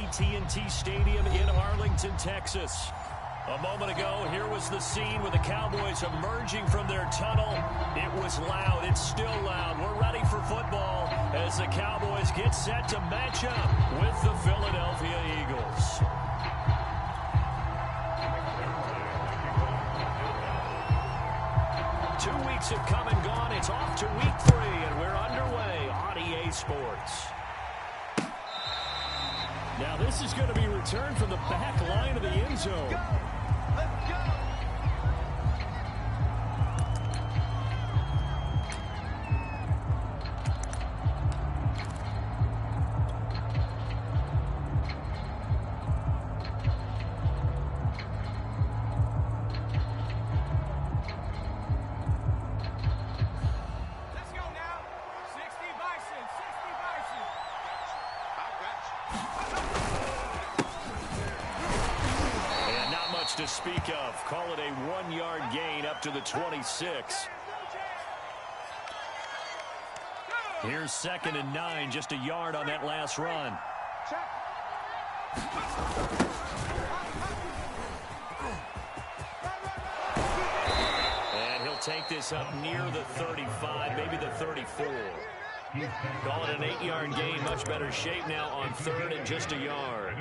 AT&T Stadium in Arlington, Texas. A moment ago, here was the scene with the Cowboys emerging from their tunnel. It was loud. It's still loud. We're ready for football as the Cowboys get set to match up with the Philadelphia Eagles. Two weeks have come and gone. It's off to week 3, and we're underway on EA Sports. Now this is going to be returned from the back line of the end zone. Let's go. To speak of. Call it a 1-yard gain up to the 26. Here's 2nd and 9, just a yard on that last run. And he'll take this up near the 35, maybe the 34. Call it an 8-yard gain, much better shape now on 3rd and just a yard.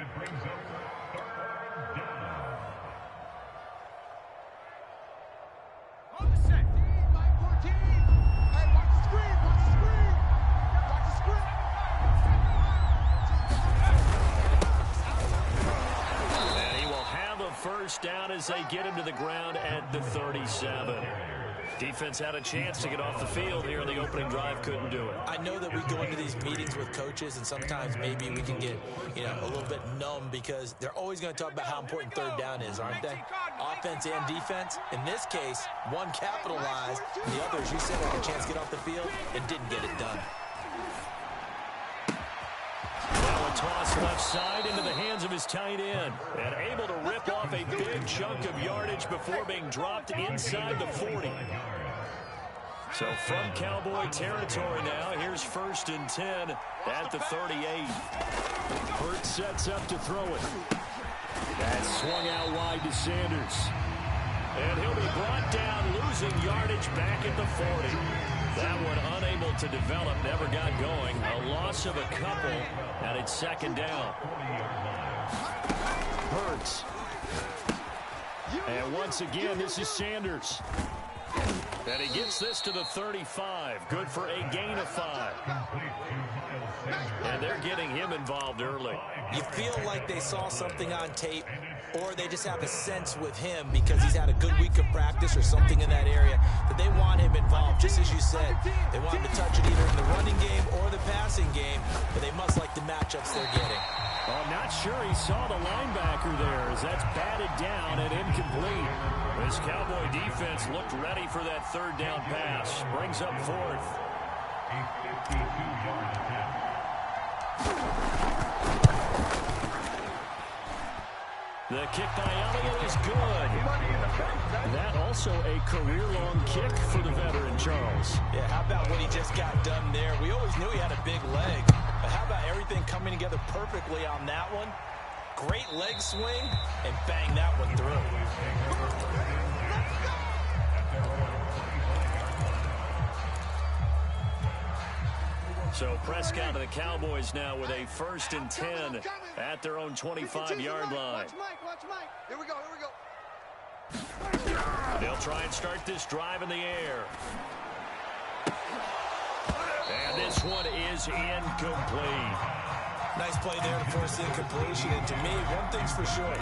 First down as they get him to the ground at the 37. Defense had a chance to get off the field here in the opening drive, couldn't do it. I know that we go into these meetings with coaches, and sometimes maybe we can get, a little bit numb because they're always going to talk about how important 3rd down is, aren't they? Offense and defense. In this case, one capitalized, the other, as you said, had a chance to get off the field and didn't get it done. Toss left side into the hands of his tight end, and able to rip off a big chunk of yardage before being dropped inside the 40. So from Cowboy territory now, here's 1st and 10 at the 38. Hurts sets up to throw it. That's swung out wide to Sanders. And he'll be brought down, losing yardage back at the 40. That one unable to develop, never got going. A loss of a couple, and it's 2nd down. Hurts. And once again, this is Sanders. And he gets this to the 35. Good for a gain of 5. And they're getting him involved early. You feel like they saw something on tape, or they just have a sense with him because he's had a good week of practice or something in that area that they want him involved. Just as you said, they want him to touch it either in the running game or the passing game, but they must like the matchups they're getting. Well, I'm not sure he saw the linebacker there as that's batted down and incomplete. This Cowboy defense looked ready for that 3rd down pass. Brings up 4th. The kick by Elliott is good. That also a career-long kick for the veteran, Charles. Yeah, how about what he just got done there? We always knew he had a big leg, but how about everything coming together perfectly on that one? Great leg swing, and bang that one through. So Prescott and the Cowboys now with a 1st and 10 at their own 25-yard line. Watch Mike. Here we go. They'll try and start this drive in the air. And this one is incomplete. Nice play there to force the incompletion. And to me, one thing's for sure.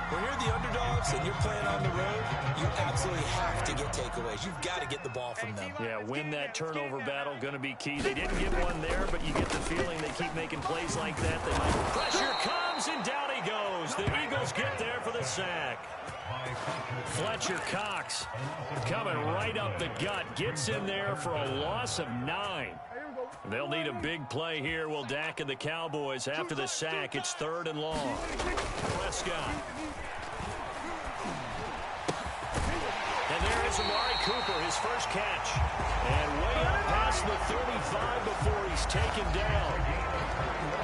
When you're the underdogs and you're playing on the road, you absolutely have to get takeaways. You've got to get the ball from them. Yeah, win that turnover battle, going to be key. They didn't get one there, but you get the feeling they keep making plays like that. They might. Pressure comes, and down he goes. The Eagles get there for the sack. Fletcher Cox coming right up the gut. Gets in there for a loss of 9. They'll need a big play here. Will Dak and the Cowboys after the sack. It's 3rd and long. Prescott. And there is Amari Cooper, his first catch. And way up past the 35 before he's taken down.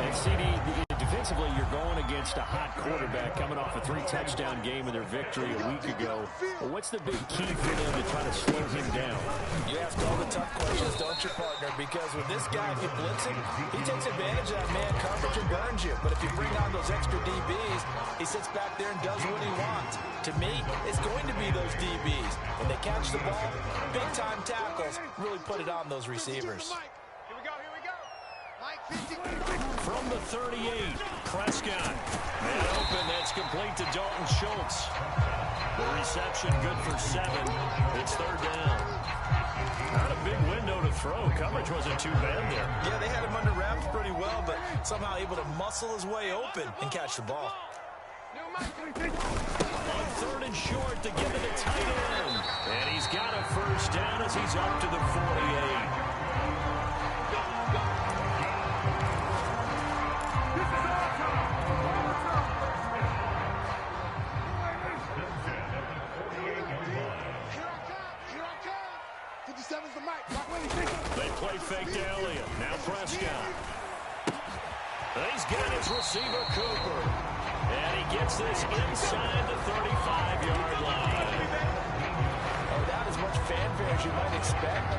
And CD, the defensively, you're going against a hot quarterback coming off a 3-touchdown game in their victory a week ago. Well, what's the big key for them to try to slow him down? You ask all the tough questions, don't you, partner? Because with this guy, if you blitz him, he takes advantage of that man coverage and burns you. But if you bring on those extra DBs, he sits back there and does what he wants. To me, it's going to be those DBs. When they catch the ball, big-time tackles really put it on those receivers. From the 38, Prescott. And open, that's complete to Dalton Schultz. The reception good for 7. It's 3rd down. Not a big window to throw. Coverage wasn't too bad there. Yeah, they had him under wraps pretty well, but somehow able to muscle his way open and catch the ball. On 3rd and short to give it to tight end. And he's got a 1st down as he's up to the 48. They play fake to Elliott. Now Prescott. He's got his receiver, Cooper. And he gets this inside the 35-yard line. Oh, that is much fanfare as you might expect.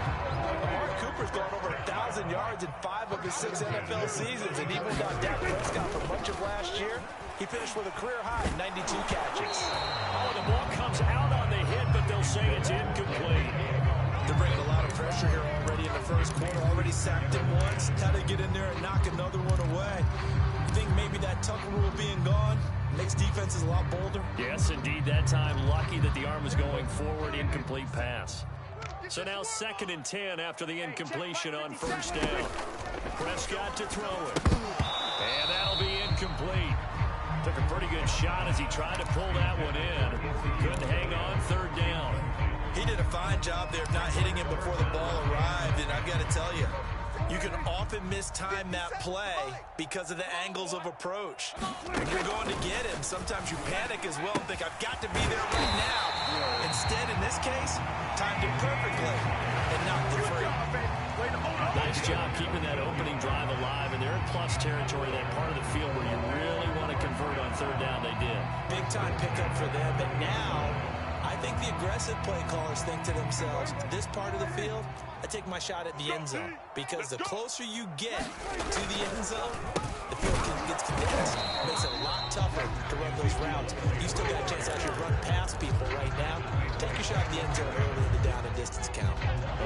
Amari Cooper's gone over 1,000 yards in 5 of his 6 NFL seasons. And even without Dak Prescott for much of last year, he finished with a career-high 92 catches. Oh, the ball comes out on the hit, but they'll say it's incomplete. They're bringing a lot of pressure here already in the first quarter. Already sacked him once. Had to get in there and knock another one away. I think maybe that Tucker rule being gone makes defenses a lot bolder. Yes, indeed. That time, lucky that the arm was going forward. Incomplete pass. So now 2nd and 10 after the incompletion on 1st down. Prescott to throw it. And that'll be incomplete. Took a pretty good shot as he tried to pull that one in. Couldn't hang on 3rd down. He did a fine job there of not hitting it before the ball arrived, and I've got to tell you, you can often mistime that play because of the angles of approach. When you're going to get him, sometimes you panic as well and think, I've got to be there right now. Instead, in this case, timed it perfectly and knocked it free. Nice job keeping that opening drive alive, and they're in plus territory, that part of the field where you really want to convert on 3rd down. They did. Big-time pickup for them, but now I think the aggressive play callers think to themselves, this part of the field, I take my shot at the end zone. Because the closer you get to the end zone, the field gets condensed. It makes it a lot tougher to run those routes. You still got a chance to actually run past people right now. Take your shot at the end zone early in the down and distance count.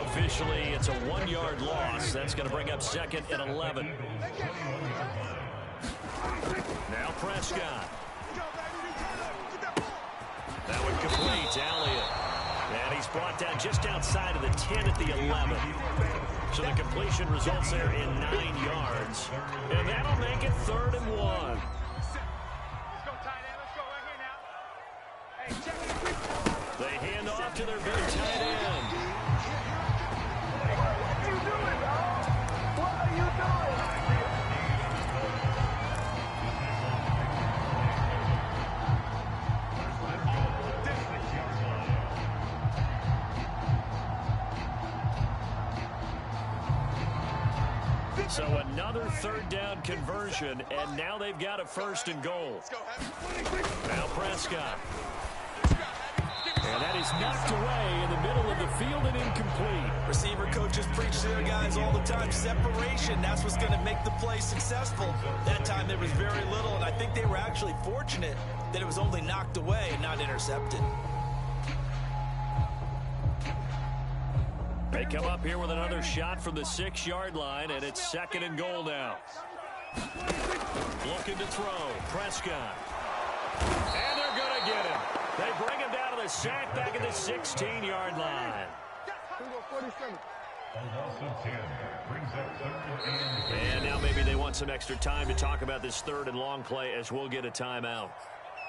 Officially, it's a 1-yard loss. That's going to bring up 2nd and 11. Now Prescott. That one complete to Elliott. And he's brought down just outside of the 10 at the 11. So the completion results there in 9 yards. And that'll make it 3rd and 1. Let's go, tight end. Let's go right here now. Hey, check it. They hand off to their big tight end. What are you doing, dog? What are you doing? So another 3rd down conversion, and now they've got a 1st and goal. Now Prescott. And that is knocked away in the middle of the field and incomplete. Receiver coaches preach to their guys all the time. Separation, that's what's going to make the play successful. That time there was very little, and I think they were actually fortunate that it was only knocked away and not intercepted. They come up here with another shot from the 6-yard line, and it's 2nd and goal now. Looking to throw. Prescott. And they're going to get him. They bring him down to the sack back at the 16-yard line. And now maybe they want some extra time to talk about this 3rd and long play as we'll get a timeout.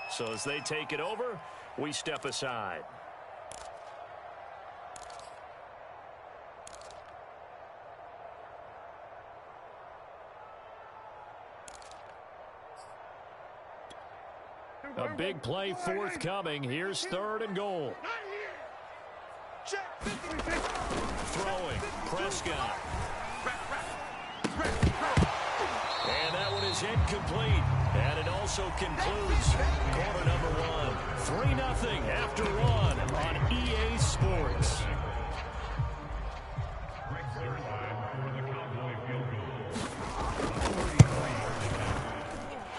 So as they take it over, we step aside. A big play forthcoming. Here's 3rd and goal. Throwing. Prescott. And that one is incomplete. And it also concludes quarter number one. 3-0 after one on EA Sports.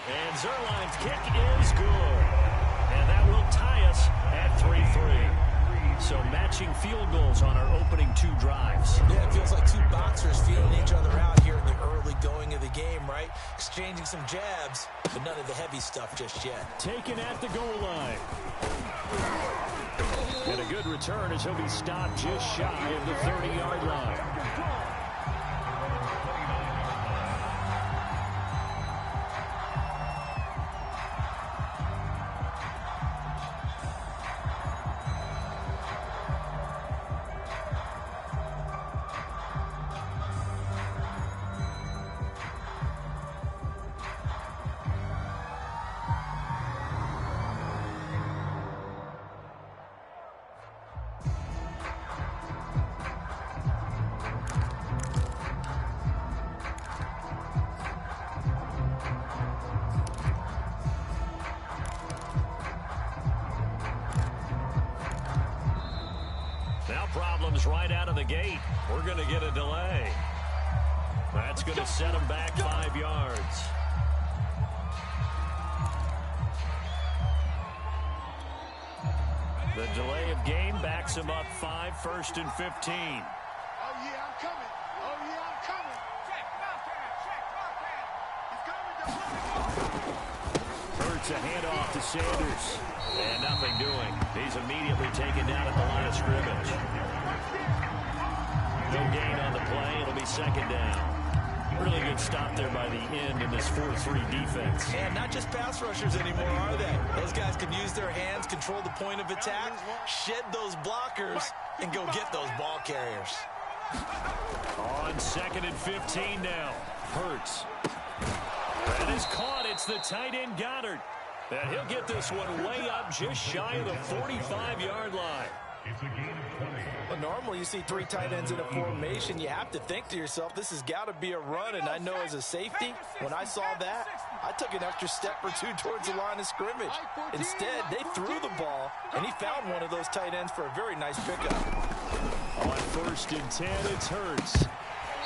And Zerline's kick is good. And that will tie us at 3-3. So matching field goals on our opening two drives. Yeah, it feels like two boxers feeling each other out here in the early going of the game, right? Exchanging some jabs, but none of the heavy stuff just yet. Taken at the goal line. And a good return as he'll be stopped just shy of the 30-yard line. Problems right out of the gate. We're going to get a delay. That's going to set them back 5 yards. The delay of game backs him up 5, 1st and 15. Oh, yeah, I'm coming. Oh, yeah, I'm coming. Check, Hurts a handoff to Sanders. And nothing doing. He's immediately taken down at the line of scrimmage. No gain on the play. It'll be 2nd down. Really good stop there by the end in this 4-3 defense. And not just pass rushers anymore, are they? Those guys can use their hands, control the point of attack, shed those blockers, and go get those ball carriers. On 2nd and 15 now. Hurts. That is caught. It's the tight end Goddard. And he'll get this one way up just shy of the 45-yard line. Well, normally you see 3 tight ends in a formation. You have to think to yourself, this has got to be a run. And I know as a safety, when I saw that, I took an extra step or two towards the line of scrimmage. Instead, they threw the ball, and he found one of those tight ends for a very nice pickup. On 1st and 10, it's Hurts.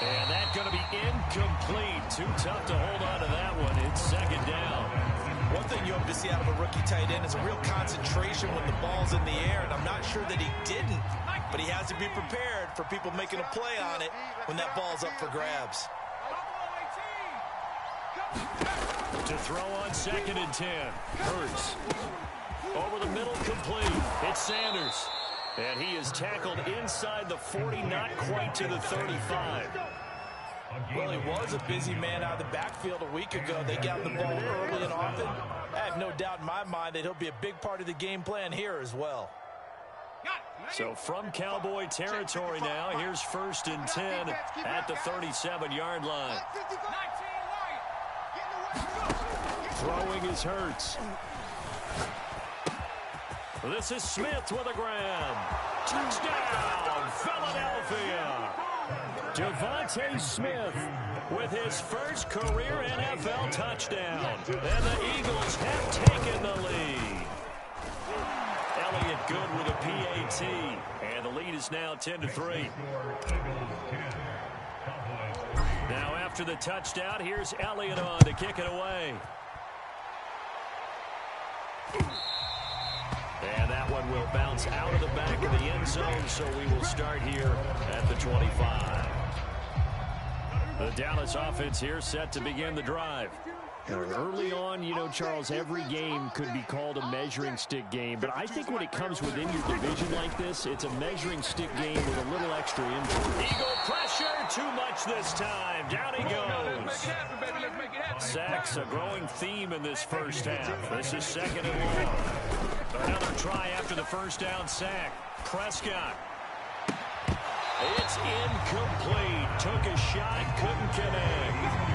And that's going to be incomplete. Too tough to hold on to that one. It's 2nd down. One thing you hope to see out of a rookie tight end is a real concentration when the ball's in the air, and I'm not sure that he didn't, but he has to be prepared for people making a play on it when that ball's up for grabs. To throw on 2nd and 10. Hurts. Over the middle, complete. It's Sanders. And he is tackled inside the 40, not quite to the 35. Well, he was a busy man out of the backfield a week ago. They got the ball early and often. I have no doubt in my mind that he'll be a big part of the game plan here as well. So from Cowboy territory now, here's 1st and 10 at the 37-yard line. Throwing is Hurts. This is Smith with a grab. Touchdown, Philadelphia. Devontae Smith with his first career NFL touchdown. And the Eagles have taken the lead. Elliott good with a PAT. And the lead is now 10-3. Now after the touchdown, here's Elliott on to kick it away. And that one will bounce out of the back of the end zone, so we will start here at the 25. The Dallas offense here set to begin the drive. Early on, you know, Charles, every game could be called a measuring stick game, but I think when it comes within your division like this, it's a measuring stick game with a little extra injury. Eagle pressure, too much this time. Down he goes. Sacks, a growing theme in this first half. This is 2nd and long. Another try after the first down sack. Prescott. It's incomplete. Took a shot, couldn't connect.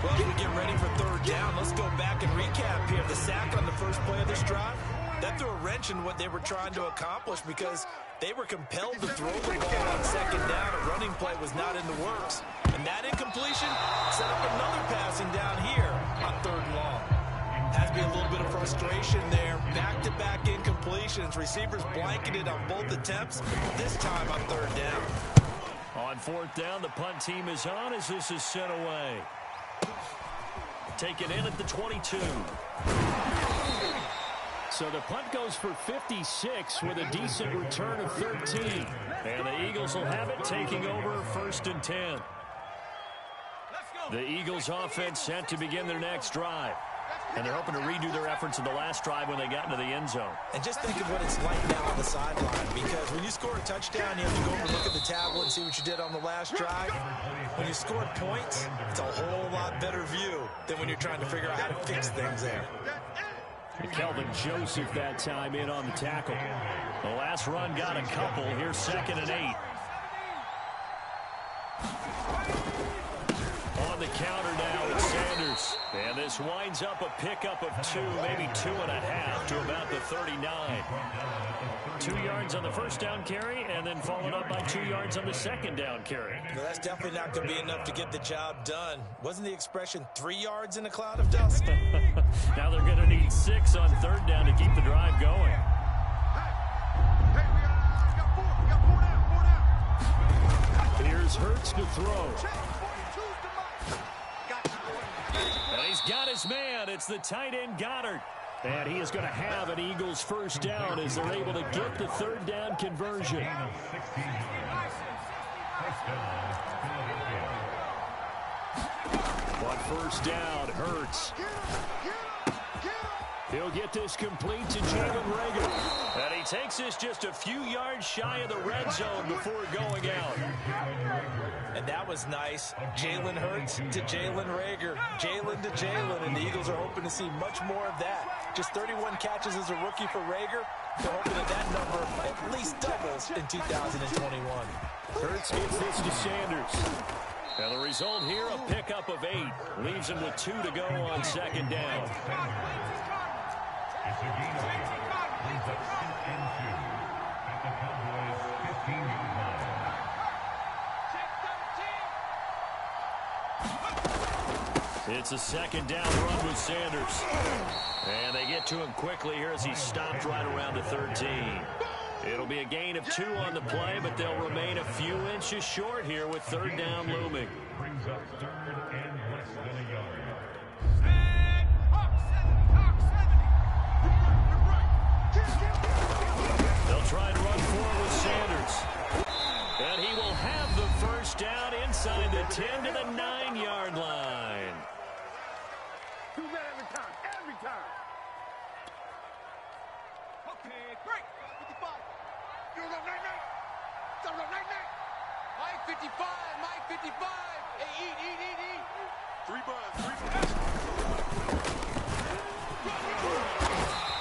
Well, as we get ready for 3rd down, let's go back and recap here. The sack on the first play of this drive, that threw a wrench in what they were trying to accomplish because they were compelled to throw the ball on 2nd down. A running play was not in the works. And that incompletion set up another passing down here on frustration there. Back-to-back incompletions. Receivers blanketed on both attempts, this time on third down. On fourth down, the punt team is on as this is sent away. Taken in at the 22. So the punt goes for 56 with a decent return of 13. And the Eagles will have it, taking over 1st and 10. The Eagles offense set to begin their next drive. And they're hoping to redo their efforts in the last drive when they got into the end zone. And just think of what it's like now on the sideline, because when you score a touchdown, you have to go over and look at the tablet and see what you did on the last drive. When you scored points, it's a whole lot better view than when you're trying to figure out how to fix things there. And Kelvin Joseph that time in on the tackle. The last run got a couple. Here's 2nd and 8. On the counter now, it's Sanders. And this winds up a pickup of 2, maybe 2.5 to about the 39. 2 yards on the first down carry, and then followed up by 2 yards on the second down carry. Well, that's definitely not going to be enough to get the job done. Wasn't the expression 3 yards in a cloud of dust? Now they're going to need 6 on third down to keep the drive going. Here's Hurts to throw. And he's got his man. It's the tight end Goddard. And he is going to have an Eagles first down as they're able to get the third down conversion. On first down, Hurts. He'll get this complete to Jalen Reagor. And he takes this just a few yards shy of the red zone before going out. And that was nice. Jalen Hurts to Jalen Reagor. Jalen to Jalen. And the Eagles are hoping to see much more of that. Just 31 catches as a rookie for Reagor. They're hoping that number at least doubles in 2021. Hurts gets this to Sanders. And the result here, a pickup of 8. Leaves him with 2 to go on second down. It's a second down run with Sanders. And they get to him quickly here as he stopped right around the 13. It'll be a gain of 2 on the play, but they'll remain a few inches short here with third down looming. Brings up 3rd and less than a yard. They'll try and run forward with Sanders. And he will have the first down inside the 10 to the 9-yard line. 2 men every time, every time. Okay, great. 55. You're up, night. You're up, night. Mike 55, Mike 55. Hey, eat. 3 buns.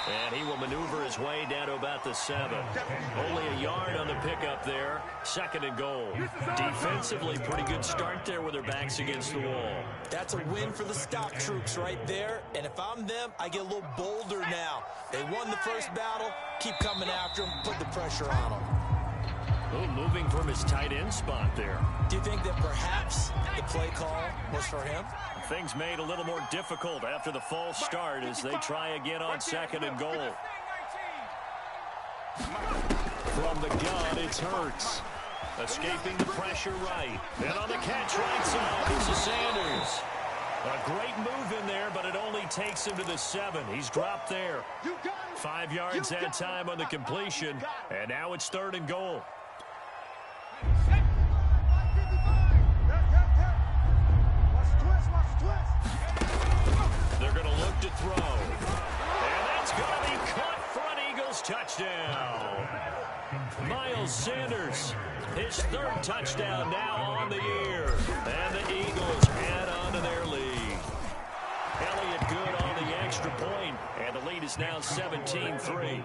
And he will maneuver his way down to about the 7. Only a yard on the pickup there. 2nd and goal. Defensively, pretty good start there with their backs against the wall. That's a win for the stop troops right there. And if I'm them, I get a little bolder now. They won the first battle. Keep coming after them. Put the pressure on them. Oh, moving from his tight end spot there. Do you think that perhaps the play call was for him? Things made a little more difficult after the false start as they try again on 2nd and goal. From the gun, it's Hurts. Escaping the pressure right. And on the catch right side, this is Sanders. A great move in there, but it only takes him to the 7. He's dropped there. 5 yards that time on the completion. And now it's 3rd and goal. They're going to look to throw. And that's going to be caught for an Eagles touchdown. Miles Sanders, his 3rd touchdown now on the year. And the Eagles add on to their lead. Elliott good on the extra point, and the lead is now 17-3.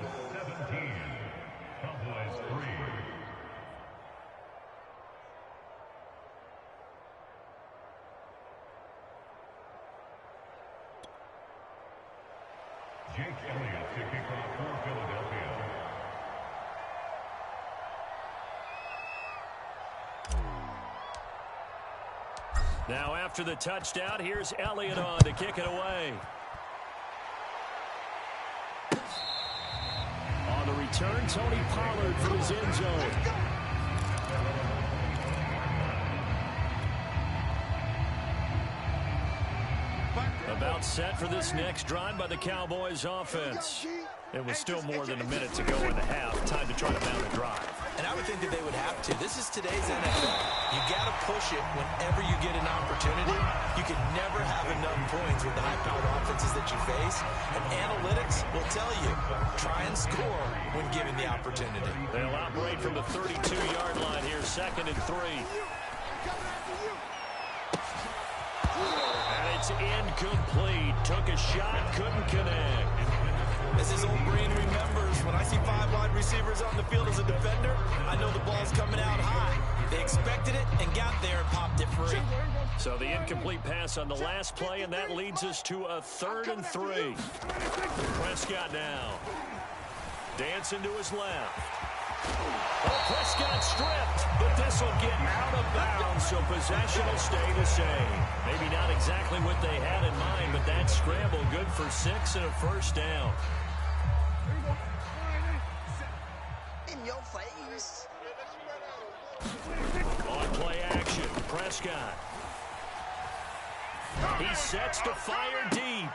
Jake Elliott to kick off for Philadelphia. Now after the touchdown, here's Elliott on to kick it away. return. Tony Pollard from his end zone. About set for this next drive by the Cowboys offense. It was still more than a minute to go in the half. Time to try to mount a drive. And I would think that they would have to. This is today's NFL. You got to push it whenever you get an opportunity. You can never have enough points with the high-powered offenses that you face. And analytics will tell you, try and score when given the opportunity. They'll operate from the 32-yard line here, 2nd and 3. And it's incomplete. Took a shot, couldn't connect. As this old brain remembers, when I see 5 wide receivers on the field as a defender, I know the ball's coming out high. They expected it and got there and popped it free. So the incomplete pass on the last play, and that leads us to a 3rd and 3. Prescott now. Dancing to his left. Oh, Prescott stripped, but this will get out of bounds, so possession will stay the same. Maybe not exactly what they had in mind, but that scramble good for 6 and a first down. In your face. On play action, Prescott. He sets to fire deep.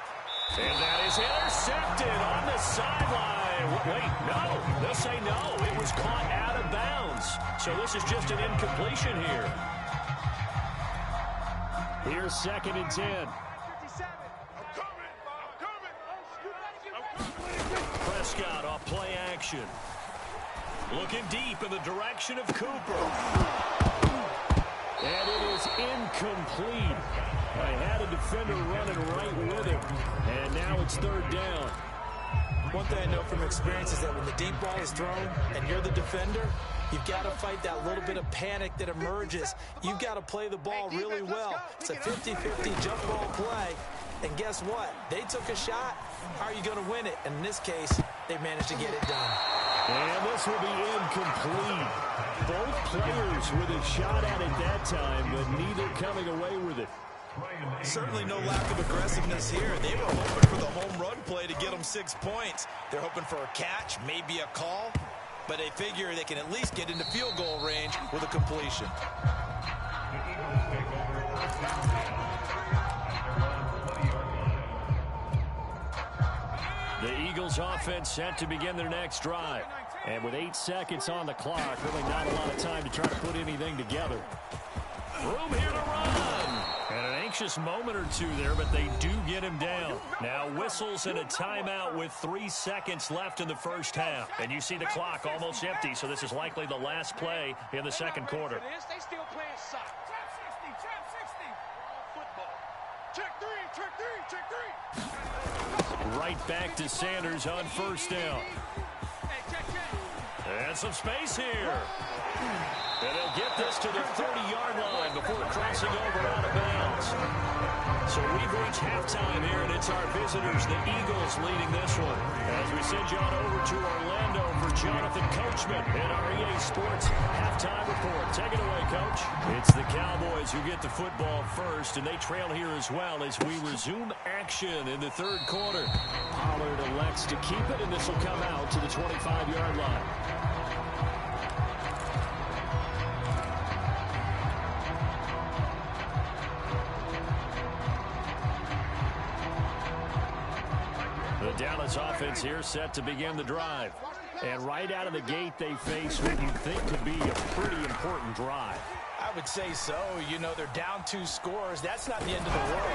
And that is intercepted on the sideline. Wait, no. They'll say no. It was caught out of bounds. So this is just an incompletion here. Here's 2nd and 10. Prescott off play action. Looking deep in the direction of Cooper. And it is incomplete. I had a defender running right with him. And now it's 3rd down. One thing I know from experience is that when the deep ball is thrown and you're the defender, you've got to fight that little bit of panic that emerges. You've got to play the ball really well. It's a 50-50 jump ball play. And guess what? They took a shot. How are you going to win it? And in this case, they managed to get it done. And this will be incomplete. Both players with a shot at it that time, but neither coming away with it. Certainly no lack of aggressiveness here. They were hoping for the home run play to get them 6 points. They're hoping for a catch, maybe a call, but they figure they can at least get into field goal range with a completion. The Eagles offense set to begin their next drive. And with 8 seconds on the clock, really not a lot of time to try to put anything together. Room here to run. And an anxious moment or two there, but they do get him down. Now whistles and a timeout with 3 seconds left in the first half. And you see the clock almost empty, so this is likely the last play in the second quarter. They still playing soccer. Trap 60. Football. Check 3, check 3, check 3. Right back to Sanders on 1st down. And some space here. And they'll get this to the 30-yard line before crossing over out of bounds. So we've reached halftime here, and it's our visitors, the Eagles, leading this one. As we send you on over to Orlando for Jonathan Coachman in our EA Sports halftime report. Take it away, Coach. It's the Cowboys who get the football first, and they trail here as well as we resume action in the 3rd quarter. Pollard elects to keep it, and this will come out to the 25-yard line. The Dallas offense here set to begin the drive. And right out of the gate, they face what you think could be a pretty important drive. I would say so. You know, they're down 2 scores. That's not the end of the world.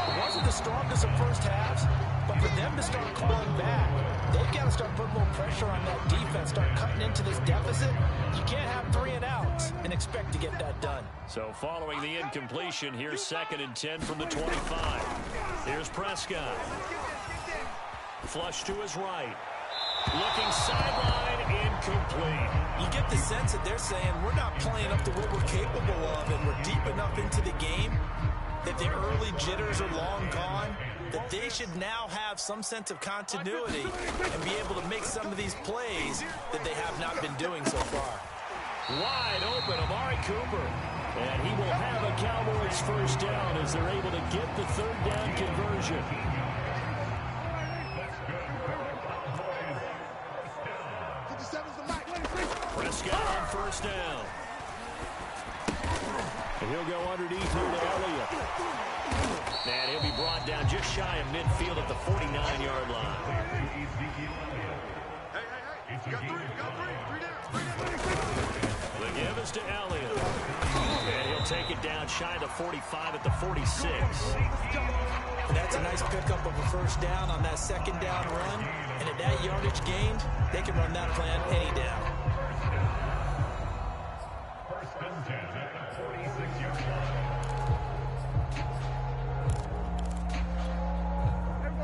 It wasn't the strongest of first halves, but for them to start clawing back, they've got to start putting more pressure on that defense, start cutting into this deficit. You can't have 3 and outs and expect to get that done. So following the incompletion, here's 2nd and 10 from the 25. Here's Prescott. Flush to his right. Looking sideline, incomplete. You get the sense that they're saying we're not playing up to what we're capable of, and we're deep enough into the game that the early jitters are long gone, that they should now have some sense of continuity and be able to make some of these plays that they have not been doing so far. Wide open, Amari Cooper. And he will have a Cowboys first down as they're able to get the 3rd down conversion. Prescott on first down. And he'll go underneath here to Elliott. And he'll be brought down just shy of midfield at the 49-yard line. You got three down. The give is to Elliott. And he'll take it down shy of the 45 at the 46. And that's a nice pickup of a first down on that second down run. And at that yardage gained, they can run that plan any down. First and 10 at the 46-yard line.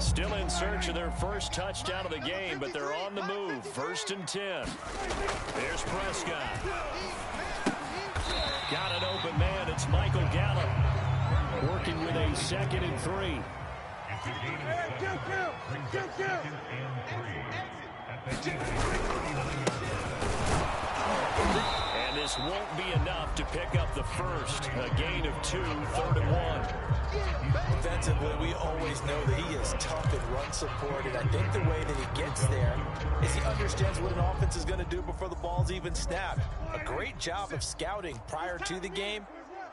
Still in search of their first touchdown of the game, but they're on the move. First and 10. There's Prescott. Got an open man. It's Michael Gallup working with a 2nd and 3. And this won't be enough to pick up the first. A gain of 2, 3rd and 1. Defensively, we always know that he is tough in run support, and I think the way that he gets there is he understands what an offense is going to do before the ball's even snapped. A great job of scouting prior to the game,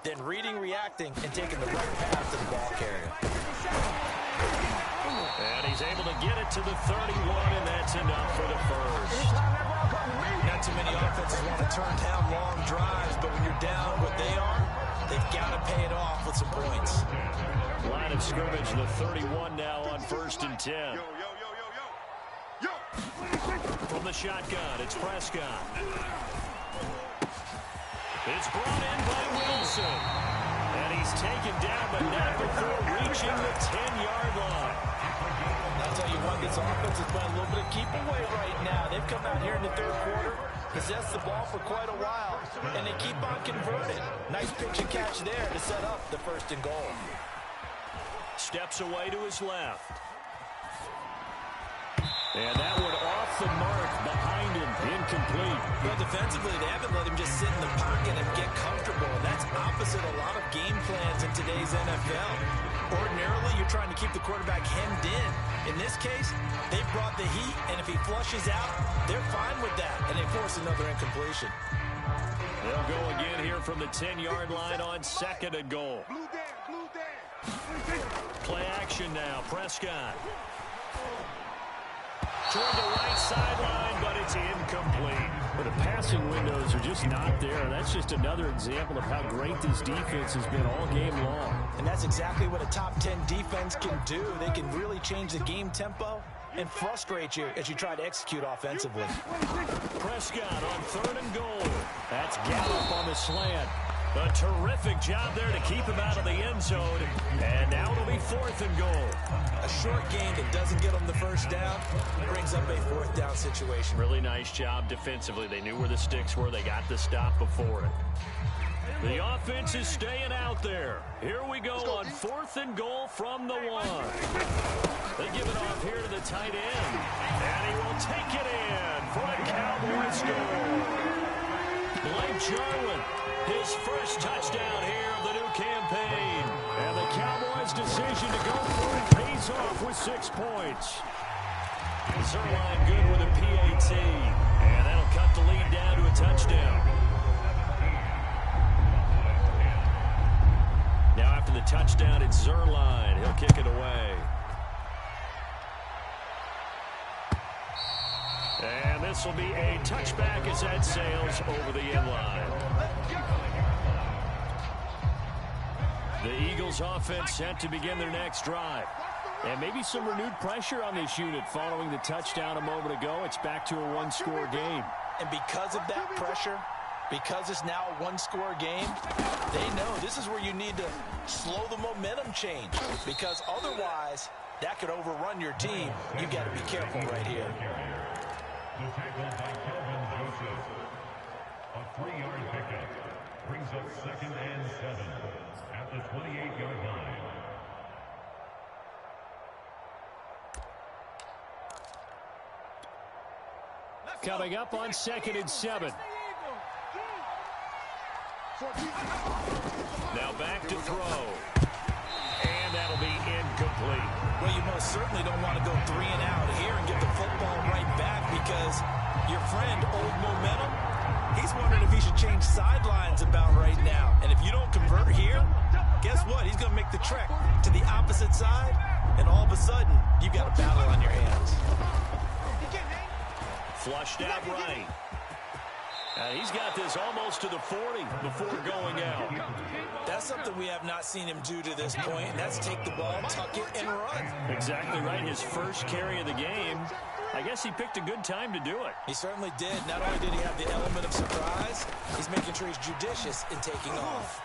then reading, reacting, and taking the right path to the ball carrier. And he's able to get it to the 31, and that's enough for the first. Not too many offenses want to turn down long drives, but when you're down what they are, they've got to pay it off with some points. Line of scrimmage, the 31 now on 1st and 10. Yo. From the shotgun, it's Prescott. It's brought in by Wilson. And he's taken down, but not before reaching the 10-yard line. I'll tell you what, this offense is playing a little bit of keep away right now. They've come out here in the 3rd quarter, possessed the ball for quite a while, and they keep on converting. Nice pitch and catch there to set up the 1st and goal. Steps away to his left. And that one off the mark behind him, incomplete. But defensively, they haven't let him just sit in the pocket and get comfortable. That's opposite a lot of game plans in today's NFL. Ordinarily, you're trying to keep the quarterback hemmed in. In this case, they brought the heat, and if he flushes out, they're fine with that, and they force another incompletion. They'll go again here from the 10-yard line on 2nd and goal. Play action now, Prescott. Toward the right sideline, but it's incomplete. But the passing windows are just not there. That's just another example of how great this defense has been all game long. And that's exactly what a top 10 defense can do. They can really change the game tempo and frustrate you as you try to execute offensively. Prescott on 3rd and goal. That's Gallup on the slant. A terrific job there to keep him out of the end zone. And now it'll be 4th and goal. A short game that doesn't get them the first down brings up a 4th down situation. Really nice job defensively. They knew where the sticks were. They got the stop before it. The offense is staying out there. Here we go on 4th and goal from the 1. They give it off here to the tight end. And he will take it in for a Cowboys score. Blake Jarwin, his first touchdown here of the new campaign. And the Cowboys' decision to go for it pays off with 6 points. Zerline good with a PAT. And that'll cut the lead down to a touchdown. Now after the touchdown, it's Zerline. He'll kick it away. And this will be a touchback as that sails over the end line. The Eagles offense set to begin their next drive. And maybe some renewed pressure on this unit following the touchdown a moment ago. It's back to a 1-score game. And because of that pressure, because it's now a 1-score game, they know this is where you need to slow the momentum change. Because otherwise, that could overrun your team. You've got to be careful right here. The tackle by Kelvin Joseph. A 3-yard pickup brings up 2nd and 7 at the 28-yard line. Coming up on 2nd and 7. Now back to throw. And that'll be incomplete. Well, you most certainly don't want to go 3 and out here and get the football right back because your friend, Old Momentum, he's opposite side, and all of a sudden, you've got a battle on your hands. Flushed out right. And he's got this almost to the 40 before going out. That's something we have not seen him do to this point, and that's take the ball, tuck it, and run. Exactly right. His first carry of the game. I guess he picked a good time to do it. He certainly did. Not only did he have the element of surprise, he's making sure he's judicious in taking off.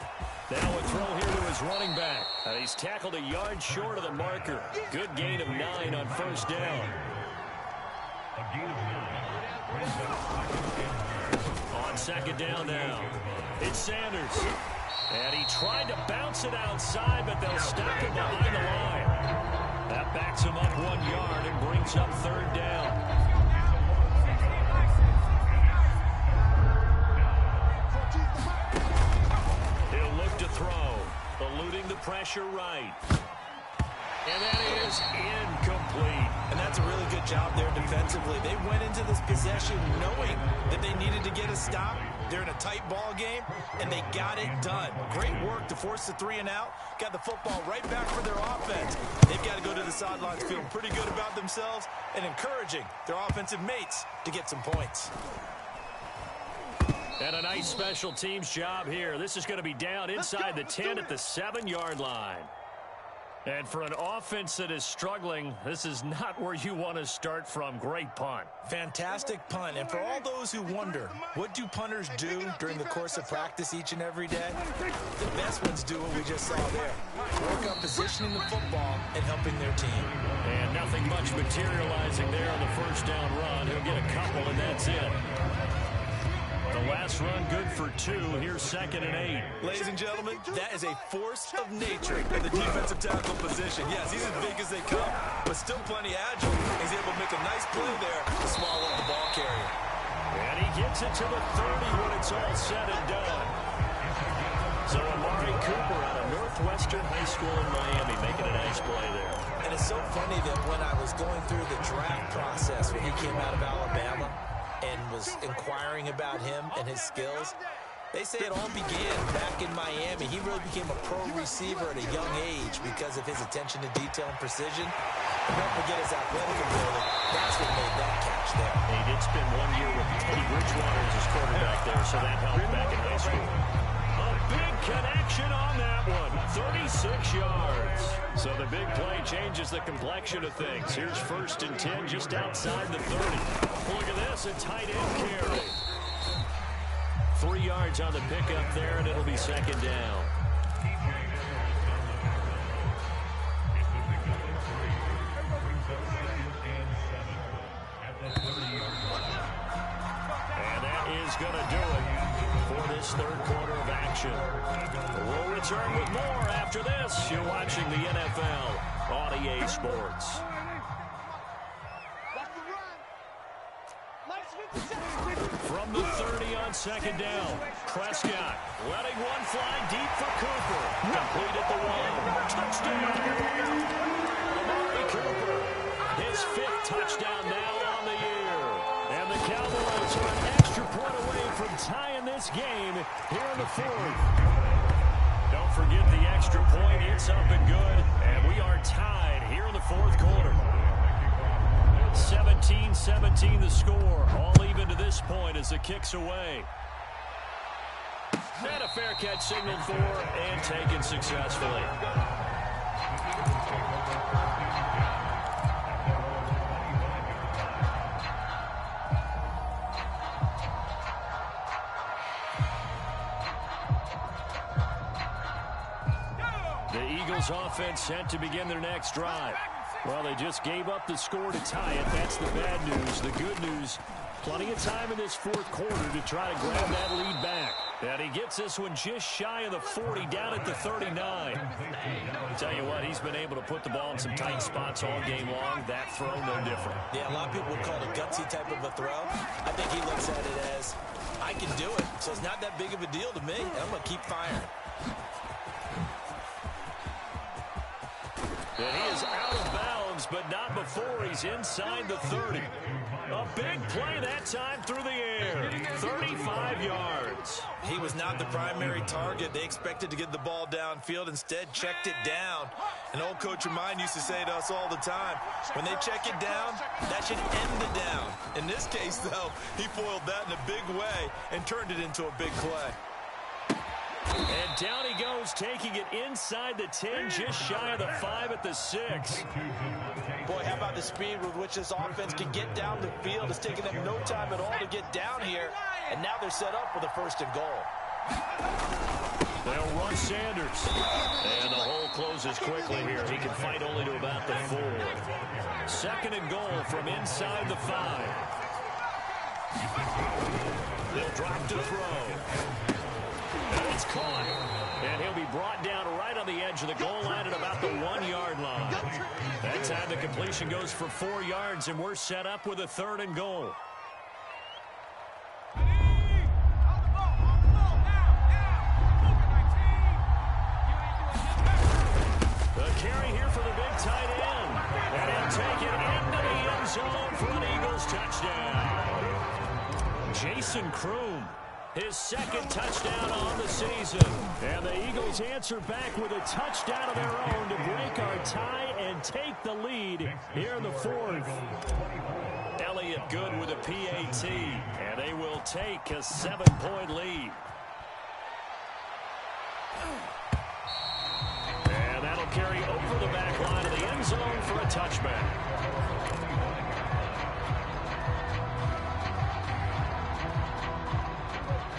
Now a throw here to his running back. He's tackled a yard short of the marker. Good gain of 9 on first down. A gain of 9. On second down now, it's Sanders. And he tried to bounce it outside, but they'll stop him behind the line. That backs him up 1 yard and brings up third down. He'll look to throw, eluding the pressure right. And that is incomplete. And that's a really good job there defensively. They went into this possession knowing that they needed to get a stop. They're in a tight ball game, and they got it done. Great work to force the 3 and out. Got the football right back for their offense. They've got to go to the sidelines feeling pretty good about themselves and encouraging their offensive mates to get some points. And a nice special teams job here. This is going to be down inside the 10 at the 7-yard line. And for an offense that is struggling, this is not where you want to start from. Great punt. Fantastic punt. And for all those who wonder, what do punters do during the course of practice each and every day? The best ones do what we just saw there. Work on positioning the football and helping their team. And nothing much materializing there on the first down run. He'll get a couple, and that's it. The last run good for 2. Here's second and 8. Ladies and gentlemen, that is a force of nature in the defensive tackle position. Yes, he's as big as they come, but still plenty agile. He's able to make a nice play there to swallow up the ball carrier. And he gets it to the 30 when it's all said and done. So Amari Cooper out of Northwestern High School in Miami making a nice play there. And it's so funny that when I was going through the draft process when he came out of Alabama and was inquiring about him and his skills, they say it all began back in Miami. He really became a pro receiver at a young age because of his attention to detail and precision. And don't forget his athletic ability. That's what made that catch there. He did spend 1 year with Teddy Bridgewater as his quarterback there, so that helped back in high school. A big connection on that one. 36 yards. So the big play changes the complexion of things. Here's first and 10 just outside the 30. Look at this, a tight end carry. 3 yards on the pickup there, and it'll be second down. And that is going to do it for this third quarter of action. We'll return with more after this. You're watching the NFL on EA Sports. From the 30 on second down, Prescott letting one fly deep for Cooper. Complete at the 1. Touchdown! Amari Cooper, his 5th touchdown now on the year. And the Cowboys are an extra point away from tying this game here in the 4th. Don't forget the extra point. It's up and good. And we are tied here in the 4th quarter. 17-17 the score. All even to this point as the kick's away. And a fair catch signaled for and taken successfully. The Eagles offense set to begin their next drive. Well, they just gave up the score to tie it. That's the bad news. The good news, plenty of time in this 4th quarter to try to grab that lead back. And he gets this one just shy of the 40, down at the 39. I'll tell you what, he's been able to put the ball in some tight spots all game long. That throw, no different. Yeah, a lot of people would call it a gutsy type of a throw. I think he looks at it as, I can do it, so it's not that big of a deal to me. I'm going to keep firing. And he is out of bounds but not before he's inside the 30. A big play that time through the air. 35 yards. He was not the primary target. They expected to get the ball downfield. Instead, checked it down. An old coach of mine used to say to us all the time, when they check it down, that should end the down. In this case, though, he foiled that in a big way and turned it into a big play. And down he goes, taking it inside the 10, just shy of the 5 at the 6. Boy, how about the speed with which this offense can get down the field? It's taken them no time at all to get down here, and now they're set up with a 1st and goal. They'll run Sanders. And the hole closes quickly here. He can fight only to about the 4. 2nd and goal from inside the 5. They'll drop to throw. And it's caught. And he'll be brought down right on the edge of the goal line at about the 1-yard line. That time the completion goes for 4 yards, and we're set up with a 3rd and goal. The carry here for the big tight end. And he'll take it into the end zone for an Eagles touchdown. Jason Kroom, his 2nd touchdown on the season. And the Eagles answer back with a touchdown of their own to break our tie and take the lead here in the 4th. Elliott good with a PAT, and they will take a 7-point lead. And that'll carry over the back line of the end zone for a touchback.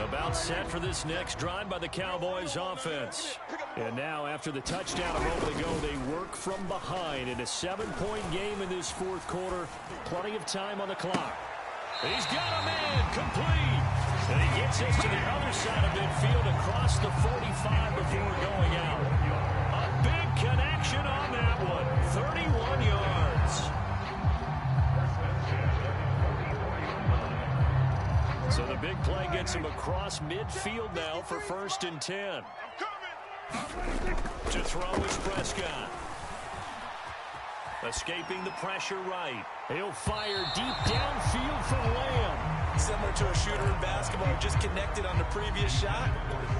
About set for this next drive by the Cowboys offense. And now after the touchdown a moment ago, they work from behind in a 7-point game in this 4th quarter. Plenty of time on the clock. He's got a man complete. And he gets us to the other side of midfield across the 45 before going out. A big connection on that one. 31 yards. So the big play gets him across midfield now for 1st and 10. To throw is Prescott. Escaping the pressure right. He'll fire deep downfield for Lamb. Similar to a shooter in basketball who just connected on the previous shot.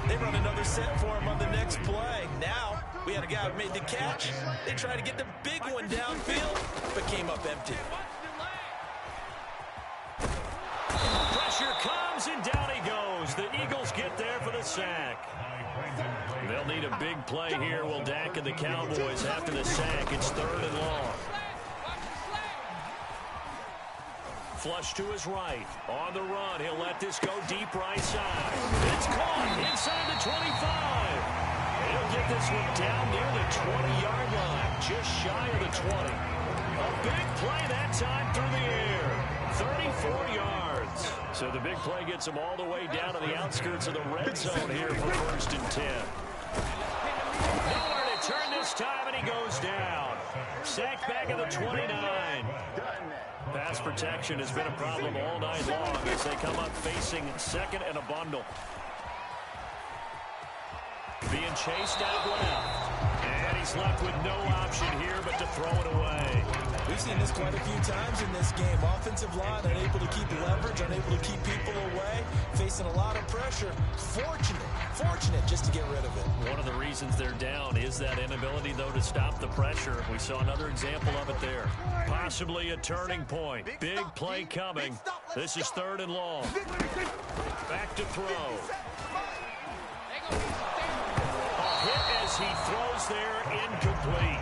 They run another set for him on the next play. Now, we had a guy who made the catch. They tried to get the big one downfield, but came up empty. Pressure comes, and down he goes. The Eagles get there for the sack. They'll need a big play here. Will Dak and the Cowboys after the sack. It's 3rd and long. Flush to his right. On the run, he'll let this go deep right side. It's caught inside the 25. He'll get this one down near the 20-yard line, just shy of the 20. A big play that time through the air. 34 yards. So the big play gets him all the way down to the outskirts of the red zone here for 1st and 10. Nowhere to turn this time, and he goes down. Sacked back at the 29. Pass protection has been a problem all night long as they come up facing 2nd and a bundle. Being chased out left. And he's left with no option here but to throw it away. We've seen this quite a few times in this game. Offensive line unable to keep leverage, unable to keep people away, facing a lot of pressure. Fortunate just to get rid of it. One of the reasons they're down is that inability, though, to stop the pressure. We saw another example of it there. Possibly a turning point. Big play coming. This is 3rd and long. Back to throw. A hit as he throws there, incomplete.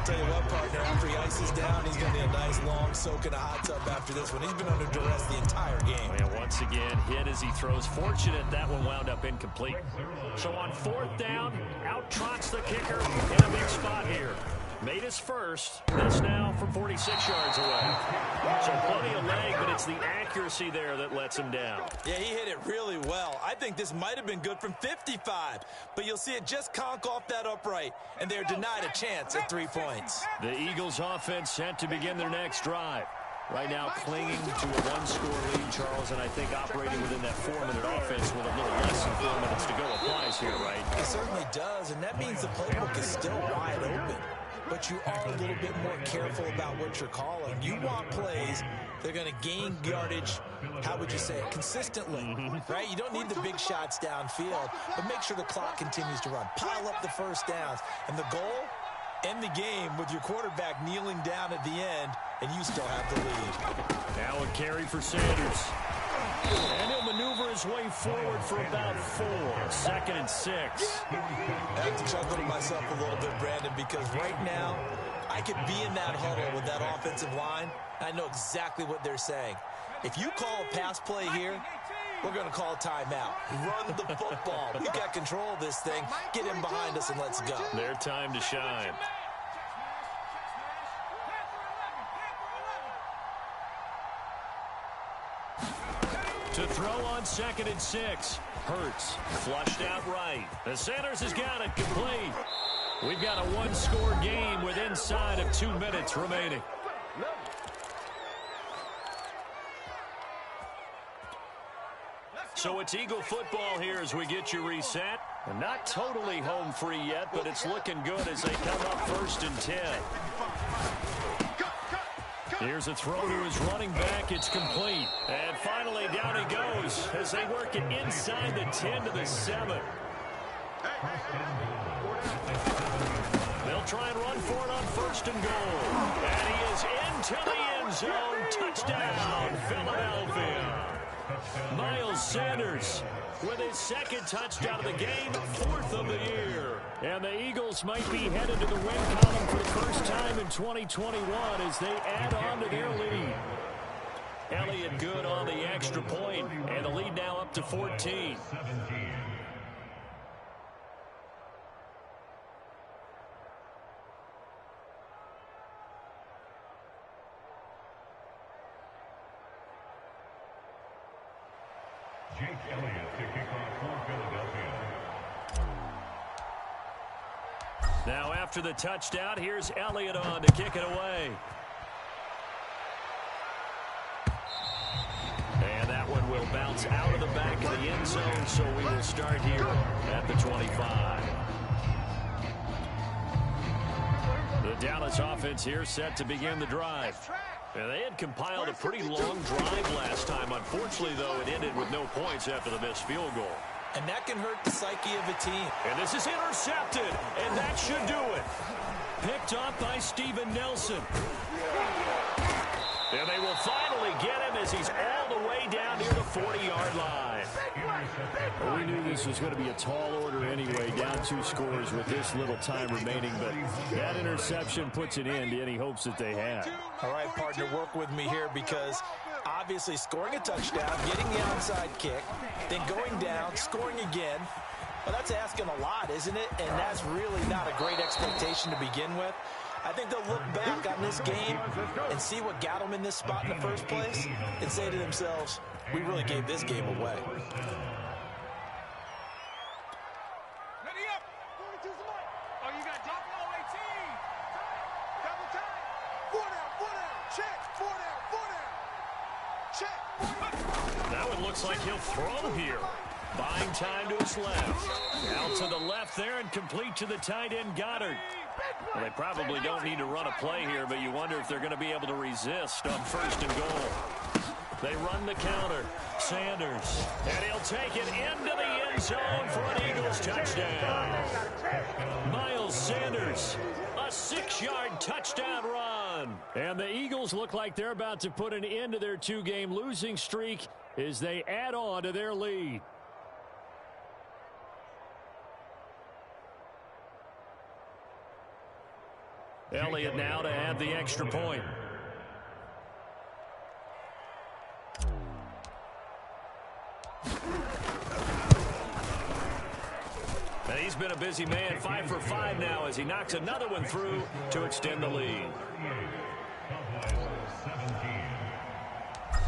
Tell you what, partner, after he ices down, he's going to be a nice long soak in a hot tub after this one. He's been under duress the entire game. And once again, hit as he throws. Fortunate that one wound up incomplete. So on 4th down, out trots the kicker in a big spot here. Made his first. This now from 46 yards away. So plenty of leg, but it's the accuracy there that lets him down. Yeah, he hit it really well. I think this might have been good from 55, but you'll see it just conk off that upright, and they're denied a chance at 3 points. The Eagles offense set to begin their next drive. Right now clinging to a 1-score lead, Charles, and I think operating within that 4-minute offense with a little less than 4 minutes to go applies here, right? It certainly does, and that means the playbook is still wide open. but you are a little bit more careful about what you're calling. You want plays that are going to gain yardage, how would you say it, consistently, right? You don't need the big shots downfield, but make sure the clock continues to run. Pile up the first downs. And the goal, end the game with your quarterback kneeling down at the end, and you still have the lead. Now a carry for Sanders. And he'll maneuver his way forward for about 4. 2nd and 6. I have to chuckle to myself a little bit, Brandon, because right now I could be in that huddle with that offensive line. I know exactly what they're saying. If you call a pass play here, we're going to call timeout. Run the football. We got control of this thing. Get in behind us and let's go. Their time to shine. To throw on 2nd and 6. Hurts flushed out right. The Sanders has got it complete. We've got a 1-score game with inside of 2 minutes remaining. So it's Eagle football here as we get you reset. And not totally home free yet, but it's looking good as they come up 1st and 10. Here's a throw to his running back. It's complete. And finally down he goes as they work it inside the 10 to the 7. They'll try and run for it on 1st and goal. And he is into the end zone. Touchdown, Philadelphia. Miles Sanders with his 2nd touchdown of the game, 4th of the year. And the Eagles might be headed to the win column for the first time in 2021 as they add on to their lead. Elliott good on the extra point, and the lead now up to 14. Jake Elliott to kick off for Philadelphia. Now after the touchdown, here's Elliott on to kick it away. And that one will bounce out of the back of the end zone, so we will start here at the 25. The Dallas offense here set to begin the drive. And they had compiled a pretty long drive last time. Unfortunately, though, it ended with no points after the missed field goal. And that can hurt the psyche of a team. And this is intercepted, and that should do it. Picked up by Steven Nelson. And they will finally get him as he's all the way down near the 40-yard line. Well, we knew this was going to be a tall order anyway, down 2 scores with this little time remaining, but that interception puts an end to any hopes that they had. All right, partner, work with me here because obviously scoring a touchdown, getting the outside kick, then going down, scoring again. Well, that's asking a lot, isn't it? And that's really not a great expectation to begin with. I think they'll look back on this game and see what got them in this spot in the first place and say to themselves, we really gave this game away. Ready up. Oh, you got double 18. Double time. 4 down. Check. 4 down. Check. That one looks like he'll throw here. Buying time to his left. Out to the left there and complete to the tight end, Goddard. Well, they probably don't need to run a play here, but you wonder if they're going to be able to resist on 1st and goal. They run the counter. Sanders. And he'll take it into the end zone for an Eagles touchdown. Miles Sanders, a 6-yard touchdown run. And the Eagles look like they're about to put an end to their 2-game losing streak as they add on to their lead. Elliott now to add the extra point. And he's been a busy man, 5 for 5 now as he knocks another one through to extend the lead.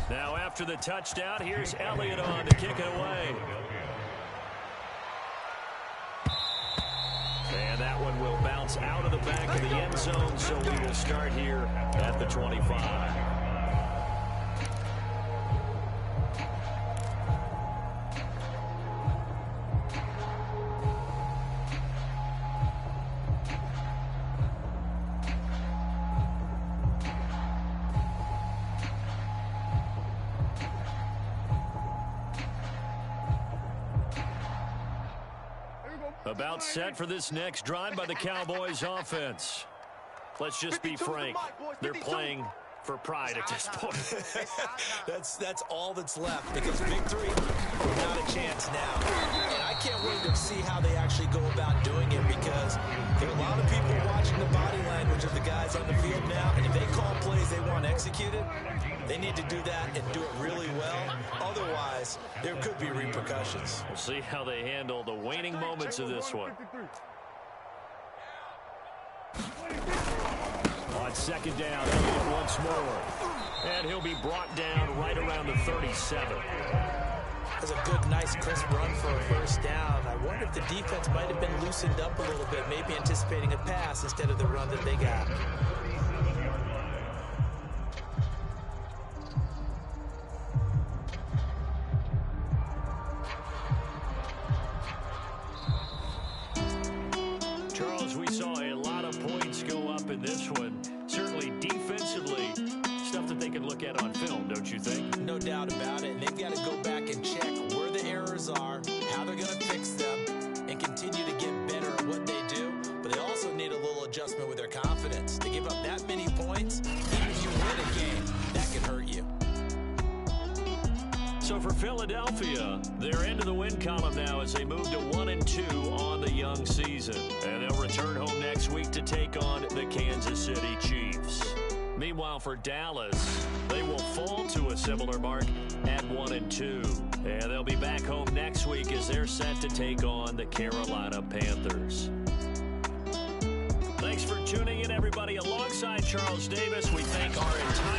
Now after the touchdown, here's Elliott on to kick it away. And that one will bounce out of the back of the end zone, so we will start here at the 25. About set for this next drive by the Cowboys offense. Let's just be frank. They're playing for pride at this point. That's all that's left, because victory, not a chance now. And I can't wait to see how they actually go about doing it, because there are a lot of people watching the body language of the guys on the field now, and if they call plays they want executed, they need to do that and do it really well. Otherwise, there could be repercussions. We'll see how they handle the waning moments of this one. On second down, Elliott once more. And he'll be brought down right around the 37. That's a good, nice, crisp run for a first down. I wonder if the defense might have been loosened up a little bit, maybe anticipating a pass instead of the run that they got. Charles, we saw a lot of points go up in this one. Certainly defensively, stuff that they can look at on film, don't you think? No doubt about it. And they've got to go back and check where the errors are, how they're going to fix them, and continue to get better at what they do. But they also need a little adjustment with their confidence. To give up that many points, even if you win a game, that can hurt you. So for Philadelphia, they're into the win column now as they move to 1-2 on the young season. And they'll return home next week to take on the Kansas City Chiefs. Meanwhile, for Dallas, they will fall to a similar mark at 1-2. And they'll be back home next week as they're set to take on the Carolina Panthers. Thanks for tuning in, everybody. Alongside Charles Davis, we thank our entire